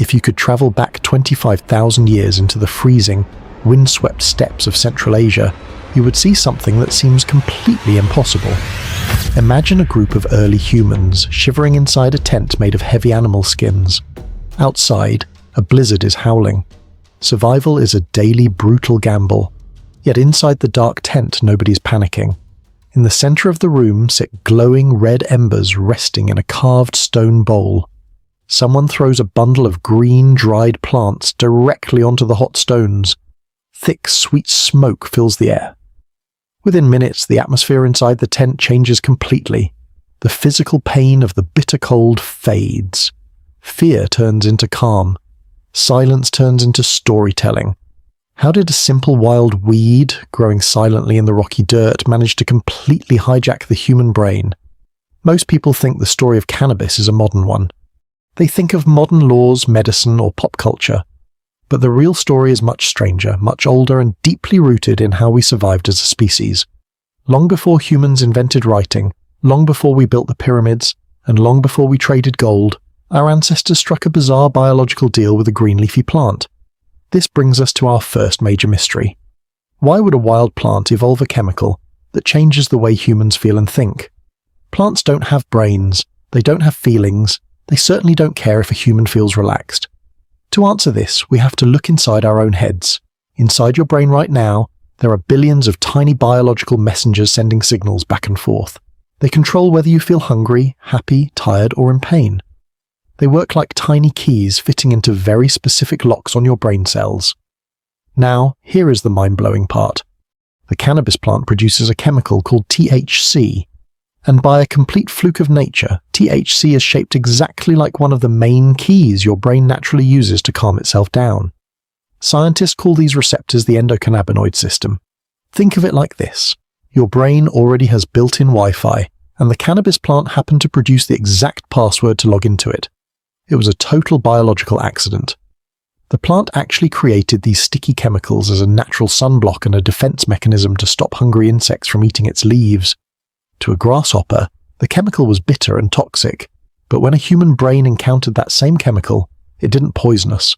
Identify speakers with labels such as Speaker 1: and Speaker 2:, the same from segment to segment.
Speaker 1: If you could travel back 25,000 years into the freezing, windswept steppes of Central Asia, you would see something that seems completely impossible. Imagine a group of early humans shivering inside a tent made of heavy animal skins. Outside, a blizzard is howling. Survival is a daily brutal gamble. Yet inside the dark tent, nobody's panicking. In the center of the room sit glowing red embers resting in a carved stone bowl. Someone throws a bundle of green, dried plants directly onto the hot stones. Thick, sweet smoke fills the air. Within minutes, the atmosphere inside the tent changes completely. The physical pain of the bitter cold fades. Fear turns into calm. Silence turns into storytelling. How did a simple wild weed, growing silently in the rocky dirt, manage to completely hijack the human brain? Most people think the story of cannabis is a modern one. They think of modern laws, medicine, or pop culture. But the real story is much stranger, much older, and deeply rooted in how we survived as a species. Long before humans invented writing, long before we built the pyramids, and long before we traded gold, our ancestors struck a bizarre biological deal with a green leafy plant. This brings us to our first major mystery. Why would a wild plant evolve a chemical that changes the way humans feel and think? Plants don't have brains, they don't have feelings, they certainly don't care if a human feels relaxed. To answer this, we have to look inside our own heads. Inside your brain right now, there are billions of tiny biological messengers sending signals back and forth. They control whether you feel hungry, happy, tired, or in pain. They work like tiny keys fitting into very specific locks on your brain cells. Now, here is the mind-blowing part. The cannabis plant produces a chemical called THC, and by a complete fluke of nature, THC is shaped exactly like one of the main keys your brain naturally uses to calm itself down. Scientists call these receptors the endocannabinoid system. Think of it like this. Your brain already has built-in Wi-Fi, and the cannabis plant happened to produce the exact password to log into it. It was a total biological accident. The plant actually created these sticky chemicals as a natural sunblock and a defense mechanism to stop hungry insects from eating its leaves. To a grasshopper, the chemical was bitter and toxic, but when a human brain encountered that same chemical, it didn't poison us.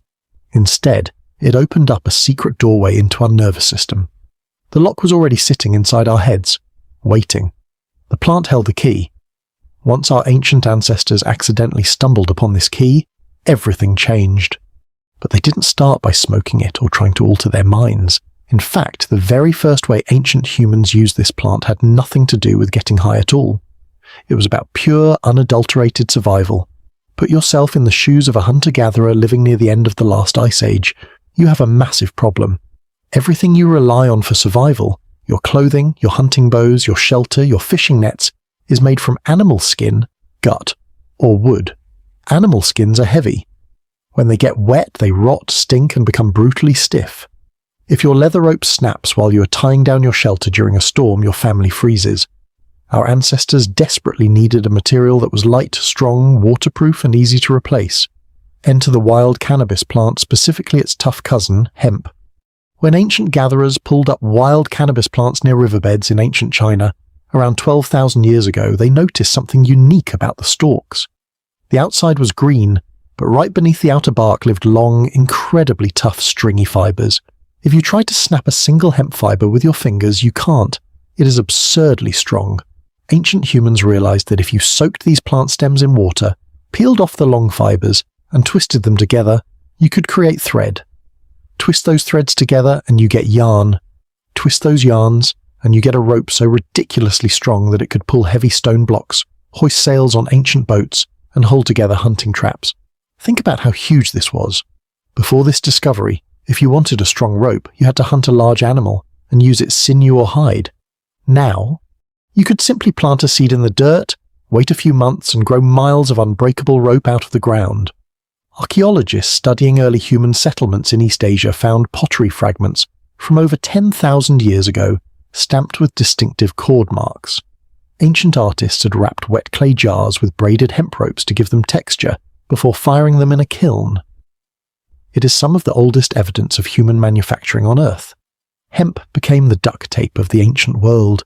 Speaker 1: Instead, it opened up a secret doorway into our nervous system. The lock was already sitting inside our heads, waiting. The plant held the key. Once our ancient ancestors accidentally stumbled upon this key, everything changed. But they didn't start by smoking it or trying to alter their minds. In fact, the very first way ancient humans used this plant had nothing to do with getting high at all. It was about pure, unadulterated survival. Put yourself in the shoes of a hunter-gatherer living near the end of the last ice age. You have a massive problem. Everything you rely on for survival, your clothing, your hunting bows, your shelter, your fishing nets, is made from animal skin, gut, or wood. Animal skins are heavy. When they get wet, they rot, stink, and become brutally stiff. If your leather rope snaps while you are tying down your shelter during a storm, your family freezes. Our ancestors desperately needed a material that was light, strong, waterproof, and easy to replace. Enter the wild cannabis plant, specifically its tough cousin, hemp. When ancient gatherers pulled up wild cannabis plants near riverbeds in ancient China, around 12,000 years ago, they noticed something unique about the stalks. The outside was green, but right beneath the outer bark lived long, incredibly tough, stringy fibers. If you try to snap a single hemp fiber with your fingers, you can't. It is absurdly strong. Ancient humans realized that if you soaked these plant stems in water, peeled off the long fibers, and twisted them together, you could create thread. Twist those threads together and you get yarn. Twist those yarns and you get a rope so ridiculously strong that it could pull heavy stone blocks, hoist sails on ancient boats, and hold together hunting traps. Think about how huge this was. Before this discovery, if you wanted a strong rope, you had to hunt a large animal and use its sinew or hide. Now, you could simply plant a seed in the dirt, wait a few months, and grow miles of unbreakable rope out of the ground. Archaeologists studying early human settlements in East Asia found pottery fragments from over 10,000 years ago, stamped with distinctive cord marks. Ancient artists had wrapped wet clay jars with braided hemp ropes to give them texture before firing them in a kiln. It is some of the oldest evidence of human manufacturing on Earth. Hemp became the duct tape of the ancient world.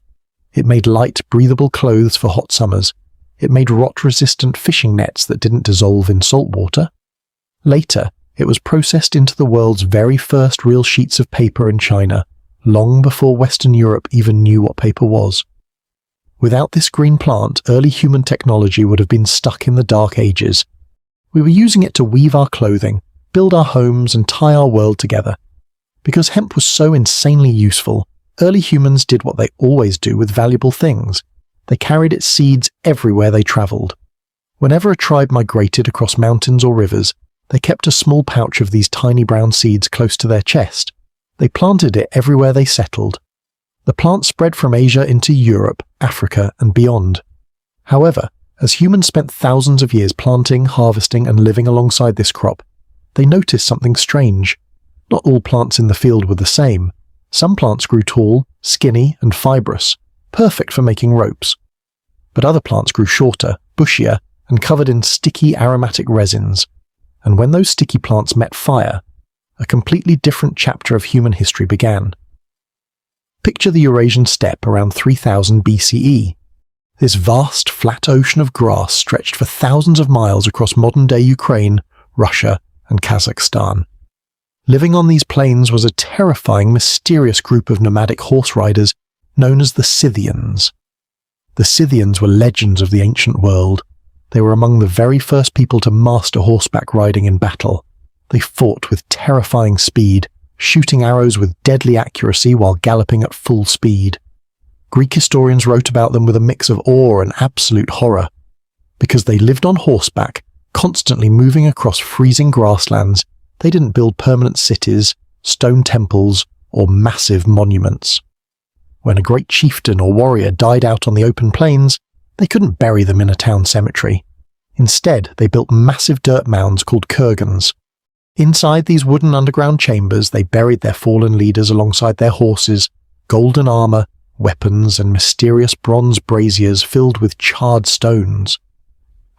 Speaker 1: It made light, breathable clothes for hot summers. It made rot-resistant fishing nets that didn't dissolve in salt water. Later, it was processed into the world's very first real sheets of paper in China, long before Western Europe even knew what paper was. Without this green plant, early human technology would have been stuck in the Dark Ages. We were using it to weave our clothing, build our homes, and tie our world together. Because hemp was so insanely useful, early humans did what they always do with valuable things. They carried its seeds everywhere they travelled. Whenever a tribe migrated across mountains or rivers, they kept a small pouch of these tiny brown seeds close to their chest. They planted it everywhere they settled. The plant spread from Asia into Europe, Africa, and beyond. However, as humans spent thousands of years planting, harvesting, and living alongside this crop, they noticed something strange. Not all plants in the field were the same. Some plants grew tall, skinny, and fibrous, perfect for making ropes. But other plants grew shorter, bushier, and covered in sticky aromatic resins. And when those sticky plants met fire, a completely different chapter of human history began. Picture the Eurasian steppe around 3000 BCE. This vast, flat ocean of grass stretched for thousands of miles across modern-day Ukraine, Russia, and Kazakhstan. Living on these plains was a terrifying, mysterious group of nomadic horse riders known as the Scythians. The Scythians were legends of the ancient world. They were among the very first people to master horseback riding in battle. They fought with terrifying speed, shooting arrows with deadly accuracy while galloping at full speed. Greek historians wrote about them with a mix of awe and absolute horror. Because they lived on horseback, constantly moving across freezing grasslands, they didn't build permanent cities, stone temples, or massive monuments. When a great chieftain or warrior died out on the open plains, they couldn't bury them in a town cemetery. Instead, they built massive dirt mounds called kurgans. Inside these wooden underground chambers, they buried their fallen leaders alongside their horses, golden armor, weapons, and mysterious bronze braziers filled with charred stones.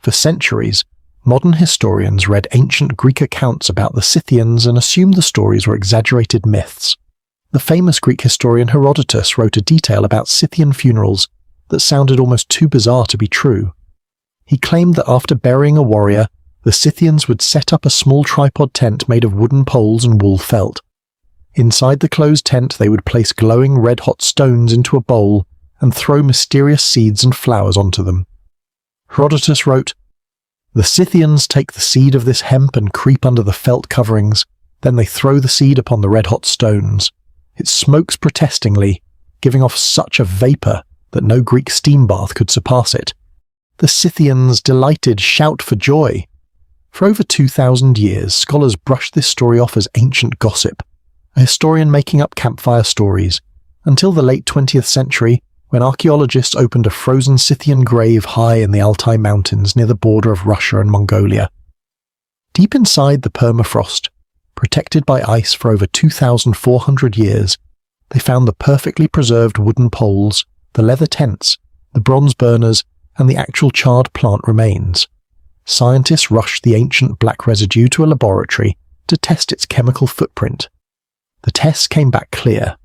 Speaker 1: For centuries, modern historians read ancient Greek accounts about the Scythians and assumed the stories were exaggerated myths. The famous Greek historian Herodotus wrote a detail about Scythian funerals that sounded almost too bizarre to be true. He claimed that after burying a warrior, the Scythians would set up a small tripod tent made of wooden poles and wool felt. Inside the closed tent, they would place glowing red-hot stones into a bowl and throw mysterious seeds and flowers onto them. Herodotus wrote, "The Scythians take the seed of this hemp and creep under the felt coverings. Then they throw the seed upon the red-hot stones. It smokes protestingly, giving off such a vapour that no Greek steam bath could surpass it. The Scythians, delighted, shout for joy." For over 2,000 years, scholars brushed this story off as ancient gossip, a historian making up campfire stories, until the late 20th century, when archaeologists opened a frozen Scythian grave high in the Altai Mountains near the border of Russia and Mongolia. Deep inside the permafrost, protected by ice for over 2,400 years, they found the perfectly preserved wooden poles, the leather tents, the bronze burners, and the actual charred plant remains. Scientists rushed the ancient black residue to a laboratory to test its chemical footprint. The tests came back clear.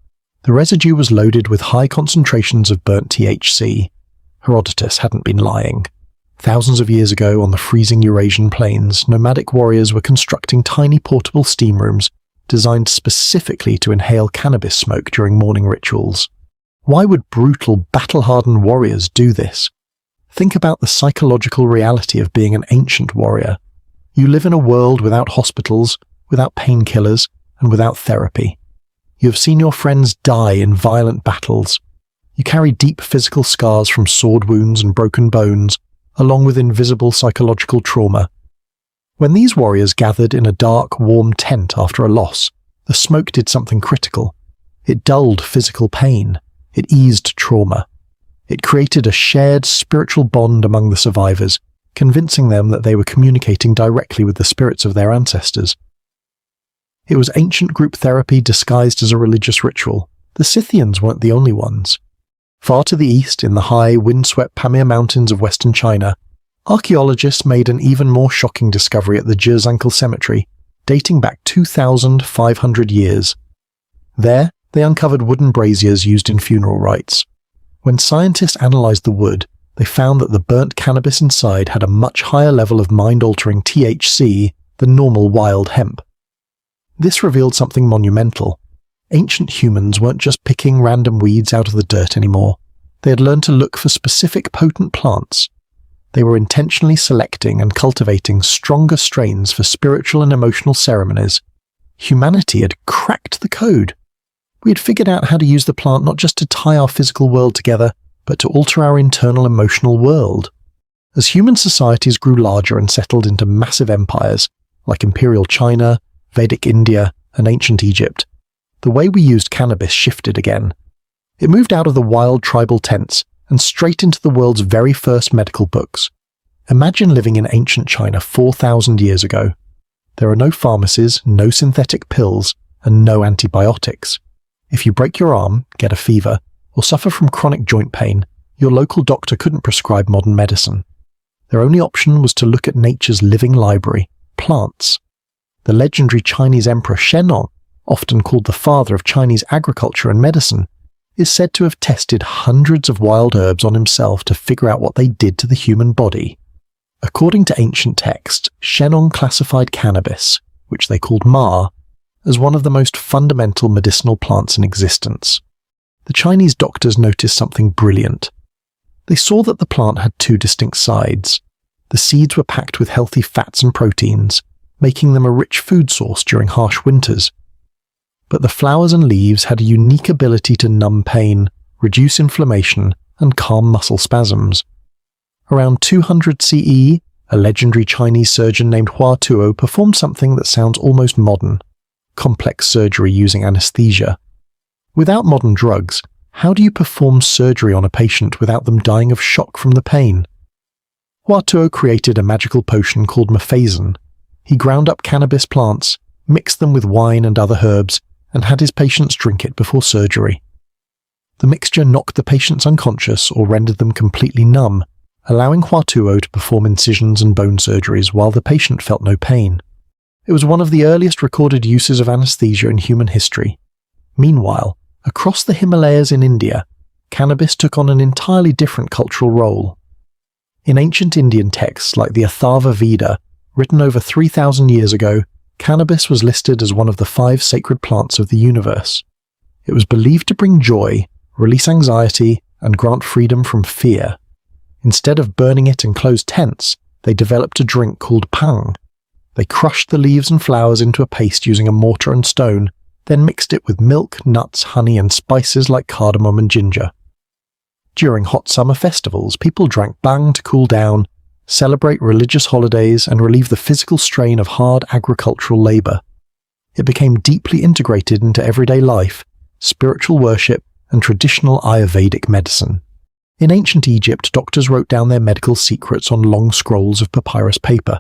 Speaker 1: The residue was loaded with high concentrations of burnt THC. Herodotus hadn't been lying. Thousands of years ago, on the freezing Eurasian plains, nomadic warriors were constructing tiny portable steam rooms designed specifically to inhale cannabis smoke during morning rituals. Why would brutal, battle-hardened warriors do this? Think about the psychological reality of being an ancient warrior. You live in a world without hospitals, without painkillers, and without therapy. You have seen your friends die in violent battles. You carry deep physical scars from sword wounds and broken bones, along with invisible psychological trauma. When these warriors gathered in a dark, warm tent after a loss, the smoke did something critical. It dulled physical pain. It eased trauma. It created a shared spiritual bond among the survivors, convincing them that they were communicating directly with the spirits of their ancestors. It was ancient group therapy disguised as a religious ritual. The Scythians weren't the only ones. Far to the east, in the high, windswept Pamir Mountains of western China, archaeologists made an even more shocking discovery at the Jizankel Cemetery, dating back 2,500 years. There, they uncovered wooden braziers used in funeral rites. When scientists analysed the wood, they found that the burnt cannabis inside had a much higher level of mind-altering THC the normal wild hemp. This revealed something monumental. Ancient humans weren't just picking random weeds out of the dirt anymore. They had learned to look for specific potent plants. They were intentionally selecting and cultivating stronger strains for spiritual and emotional ceremonies. Humanity had cracked the code. We had figured out how to use the plant not just to tie our physical world together, but to alter our internal emotional world. As human societies grew larger and settled into massive empires, like Imperial China, Vedic India, and ancient Egypt, the way we used cannabis shifted again. It moved out of the wild tribal tents and straight into the world's very first medical books. Imagine living in ancient China 4,000 years ago. There are no pharmacies, no synthetic pills, and no antibiotics. If you break your arm, get a fever, or suffer from chronic joint pain, your local doctor couldn't prescribe modern medicine. Their only option was to look at nature's living library, plants. The legendary Chinese emperor Shennong, often called the father of Chinese agriculture and medicine, is said to have tested hundreds of wild herbs on himself to figure out what they did to the human body. According to ancient texts, Shennong classified cannabis, which they called ma, as one of the most fundamental medicinal plants in existence. The Chinese doctors noticed something brilliant. They saw that the plant had two distinct sides. The seeds were packed with healthy fats and proteins, making them a rich food source during harsh winters. But the flowers and leaves had a unique ability to numb pain, reduce inflammation, and calm muscle spasms. Around 200 CE, a legendary Chinese surgeon named Hua Tuo performed something that sounds almost modern: complex surgery using anesthesia. Without modern drugs, how do you perform surgery on a patient without them dying of shock from the pain? Hua Tuo created a magical potion called mephasin. He ground up cannabis plants, mixed them with wine and other herbs, and had his patients drink it before surgery. The mixture knocked the patients unconscious or rendered them completely numb, allowing Hua Tuo to perform incisions and bone surgeries while the patient felt no pain. It was one of the earliest recorded uses of anesthesia in human history. Meanwhile, across the Himalayas in India, cannabis took on an entirely different cultural role. In ancient Indian texts like the Atharva Veda, written over 3,000 years ago, cannabis was listed as one of the 5 sacred plants of the universe. It was believed to bring joy, release anxiety, and grant freedom from fear. Instead of burning it in closed tents, they developed a drink called bhang. They crushed the leaves and flowers into a paste using a mortar and stone, then mixed it with milk, nuts, honey, and spices like cardamom and ginger. During hot summer festivals, people drank bhang to cool down, celebrate religious holidays, and relieve the physical strain of hard agricultural labor. It became deeply integrated into everyday life, spiritual worship, and traditional Ayurvedic medicine. In ancient Egypt, doctors wrote down their medical secrets on long scrolls of papyrus paper.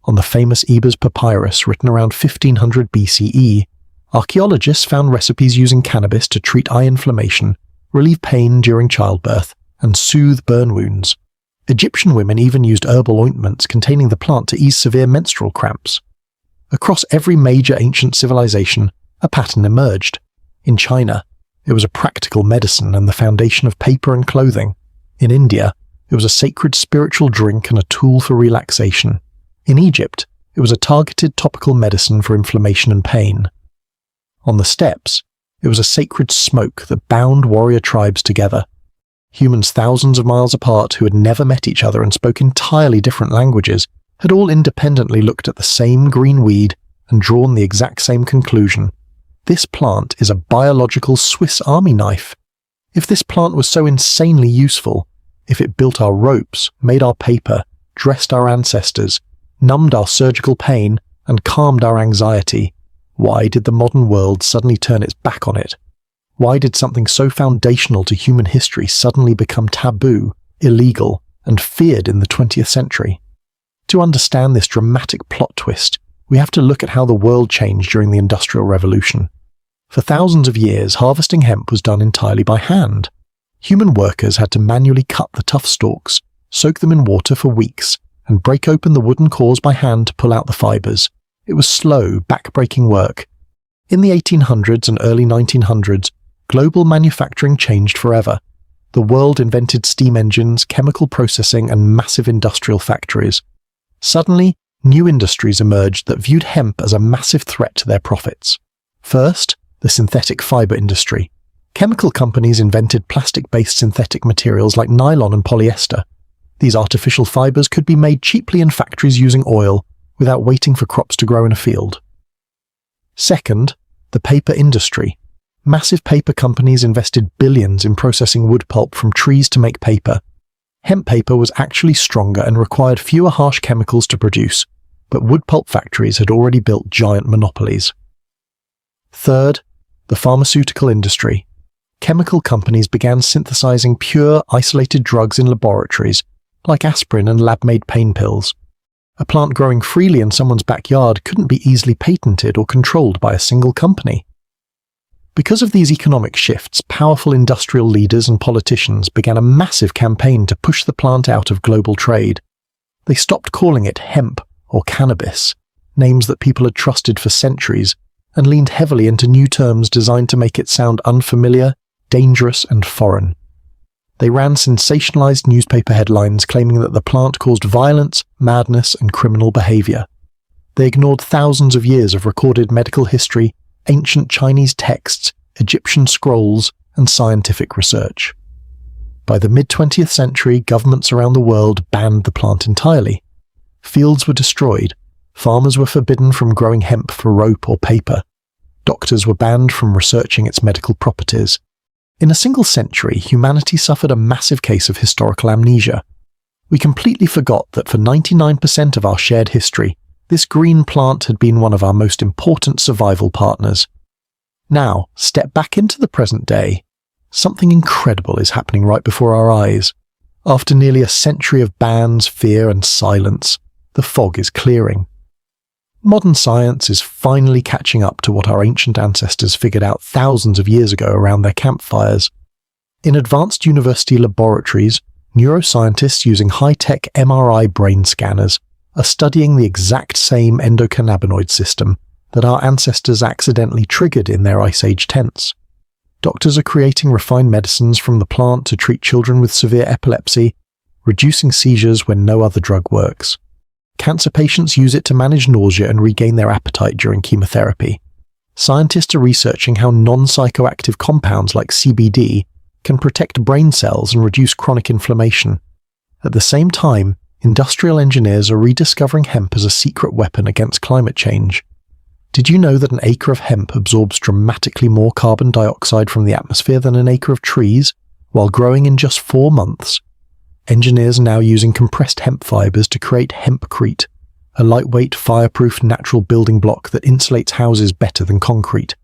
Speaker 1: On the famous Ebers papyrus, written around 1500 BCE, archaeologists found recipes using cannabis to treat eye inflammation, relieve pain during childbirth, and soothe burn wounds. Egyptian women even used herbal ointments containing the plant to ease severe menstrual cramps. Across every major ancient civilization, a pattern emerged. In China, it was a practical medicine and the foundation of paper and clothing. In India, it was a sacred spiritual drink and a tool for relaxation. In Egypt, it was a targeted topical medicine for inflammation and pain. On the steppes, it was a sacred smoke that bound warrior tribes together. Humans thousands of miles apart who had never met each other and spoke entirely different languages had all independently looked at the same green weed and drawn the exact same conclusion. This plant is a biological Swiss Army knife. If this plant was so insanely useful, if it built our ropes, made our paper, dressed our ancestors, numbed our surgical pain, and calmed our anxiety, why did the modern world suddenly turn its back on it? Why did something so foundational to human history suddenly become taboo, illegal, and feared in the 20th century? To understand this dramatic plot twist, we have to look at how the world changed during the Industrial Revolution. For thousands of years, harvesting hemp was done entirely by hand. Human workers had to manually cut the tough stalks, soak them in water for weeks, and break open the wooden cores by hand to pull out the fibers. It was slow, back-breaking work. In the 1800s and early 1900s, global manufacturing changed forever. The world invented steam engines, chemical processing, and massive industrial factories. Suddenly, new industries emerged that viewed hemp as a massive threat to their profits. First, the synthetic fiber industry. Chemical companies invented plastic-based synthetic materials like nylon and polyester. These artificial fibers could be made cheaply in factories using oil, without waiting for crops to grow in a field. Second, the paper industry. Massive paper companies invested billions in processing wood pulp from trees to make paper. Hemp paper was actually stronger and required fewer harsh chemicals to produce, but wood pulp factories had already built giant monopolies. Third, the pharmaceutical industry. Chemical companies began synthesizing pure, isolated drugs in laboratories, like aspirin and lab-made pain pills. A plant growing freely in someone's backyard couldn't be easily patented or controlled by a single company. Because of these economic shifts, powerful industrial leaders and politicians began a massive campaign to push the plant out of global trade. They stopped calling it hemp or cannabis, names that people had trusted for centuries, and leaned heavily into new terms designed to make it sound unfamiliar, dangerous, and foreign. They ran sensationalized newspaper headlines claiming that the plant caused violence, madness, and criminal behavior. They ignored thousands of years of recorded medical history, ancient Chinese texts, Egyptian scrolls, and scientific research. By the mid-20th century, governments around the world banned the plant entirely. Fields were destroyed, farmers were forbidden from growing hemp for rope or paper, doctors were banned from researching its medical properties. In a single century, humanity suffered a massive case of historical amnesia. We completely forgot that for 99% of our shared history, this green plant had been one of our most important survival partners. Now, step back into the present day. Something incredible is happening right before our eyes. After nearly a century of bans, fear, and silence, the fog is clearing. Modern science is finally catching up to what our ancient ancestors figured out thousands of years ago around their campfires. In advanced university laboratories, neuroscientists using high-tech MRI brain scanners are studying the exact same endocannabinoid system that our ancestors accidentally triggered in their Ice Age tents. Doctors are creating refined medicines from the plant to treat children with severe epilepsy, reducing seizures when no other drug works. Cancer patients use it to manage nausea and regain their appetite during chemotherapy. Scientists are researching how non-psychoactive compounds like CBD can protect brain cells and reduce chronic inflammation. At the same time, industrial engineers are rediscovering hemp as a secret weapon against climate change. Did you know that an acre of hemp absorbs dramatically more carbon dioxide from the atmosphere than an acre of trees, while growing in just 4 months? Engineers are now using compressed hemp fibers to create hempcrete, a lightweight, fireproof natural building block that insulates houses better than concrete.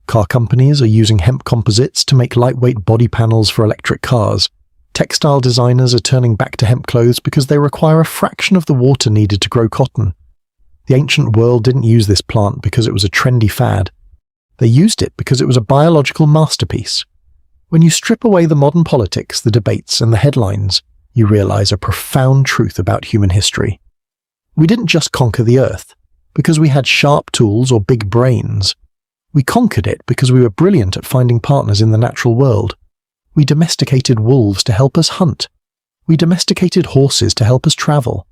Speaker 1: Car companies are using hemp composites to make lightweight body panels for electric cars. Textile designers are turning back to hemp clothes because they require a fraction of the water needed to grow cotton. The ancient world didn't use this plant because it was a trendy fad. They used it because it was a biological masterpiece. When you strip away the modern politics, the debates, and the headlines, you realize a profound truth about human history. We didn't just conquer the earth because we had sharp tools or big brains. We conquered it because we were brilliant at finding partners in the natural world. We domesticated wolves to help us hunt. We domesticated horses to help us travel.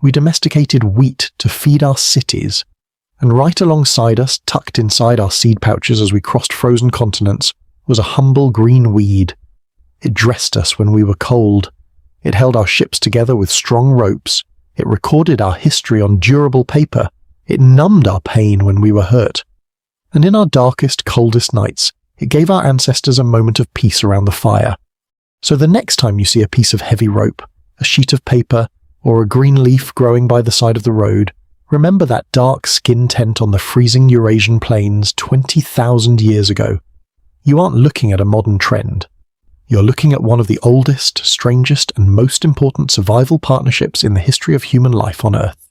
Speaker 1: We domesticated wheat to feed our cities. And right alongside us, tucked inside our seed pouches as we crossed frozen continents, was a humble green weed. It dressed us when we were cold. It held our ships together with strong ropes. It recorded our history on durable paper. It numbed our pain when we were hurt. And in our darkest, coldest nights, it gave our ancestors a moment of peace around the fire. So the next time you see a piece of heavy rope, a sheet of paper, or a green leaf growing by the side of the road, remember that dark skin tent on the freezing Eurasian plains 20,000 years ago. You aren't looking at a modern trend. You're looking at one of the oldest, strangest, and most important survival partnerships in the history of human life on Earth.